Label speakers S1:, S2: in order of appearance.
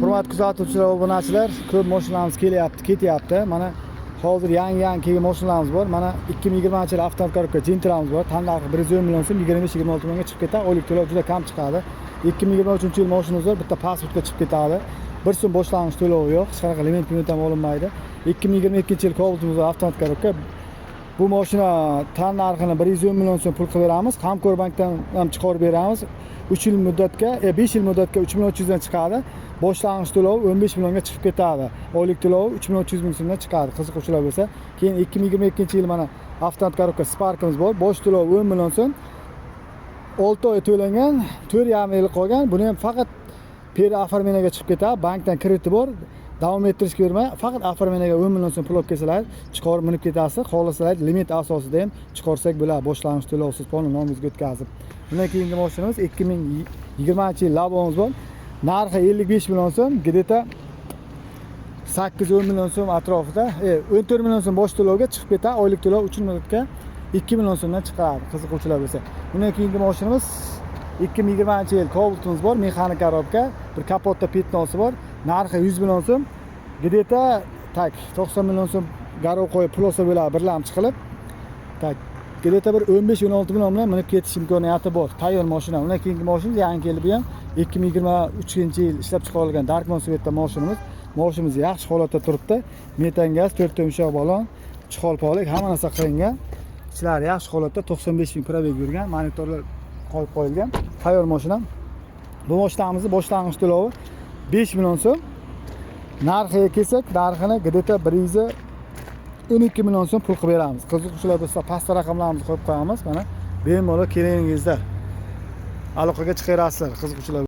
S1: Hurmatli kuzatuvchilar va obunachilar, ko'p mashinalarimiz ketyapti. Mana hozir yangi kelgan mashinalarimiz bor. Mana 2020-yil avtomobil Gentramiz bor. Tanlari 110 million so'm, 25-26 millionga chiqib ketadi. Oylik to'lov juda kam chiqadi. 2023-yil mashinamiz bor. Bitta pasportga chiqib ketadi. 1 so'm boshlang'ich to'lovi yo'q. Hech qanaqa limit ham olinmaydi. 2022-yil Cobalt'imiz bor avtomobil. Bu mashina tan narxini 110 million so'm pul qilib beramiz. Hamkorbankdan ham chiqarib beramiz. 3 yil muddatga, 5 yil muddatga 3300 dan chiqadi. Boshlang'ich to'lov 15 millionga chiqib ketadi. Oylik to'lov 3300 ming so'mdan chiqadi. Qiziquvchilar bo'lsa, keyin 2022-yil mana avtomobil Spark'imiz bor. Bosh to'lov 10 million so'm. 6 oy to'langan, 4,5 yil qolgan. Buni ham faqat oformeniyaga chiqib ketadi. Bankdan krediti bor. Davom ettirishga bermay, faqat oformeniyaga 10 million so'm pul olib kelsalar, chiqarib minib ketasiz. Xohlasalar limit asosida ham chiqarsak bo'ladi. Boshlang'ich to'lovsiz polni nomingizga o'tkazib. Bundan keyingi mashinamiz 2020-yil Labo'miz bor. Narxi 55 million so'm, где-то 8-10 million so'm atrofida, 14 million so'm bosh to'lovga chiqib ketadi. Oylik to'lov 3 muddatga 2 million so'mdan chiqadi. Qiziquvchilar bo'lsa. Bundan keyingi mashinamiz 2020-yil Cobalt'imiz bor, mexanik korobka, bir kapotda petnosi bor. Narxi 100 million so'm. Где-то 90 million so'm garov qo'yib plosa bo'ladi birlamchi qilib. Где-то bir 15-16 million bilan minib ketish imkoniyati bor. Tayyor mashina. Undan keyingi mashinamiz yangi keldi bu ham 2023-yil ishlab chiqarilgan Darkman Svetda mashinamiz. Mashinamiz yaxshi holatda turibdi. Metan gaz, 4 ta yumshoq balon, chiqolpolik, hamma narsa qilingan. Ichlari yaxshi holatda, 95 ming probeg yurgan, monitorlar qo'yib qo'yilgan. Tayyor mashina. Bu mashinamizni boshlang'ich to'lovi 5 million so'm. Narxiga kelsak, narxini где-то 112 million so'm pul qilib beramiz. Qiziquvchilar bo'lsa, pastda raqamlarimizni qo'yib qo'yamiz. Mana bemalol kelingizlar. Aloqaga chiqarasizlar, qiziquvchilar.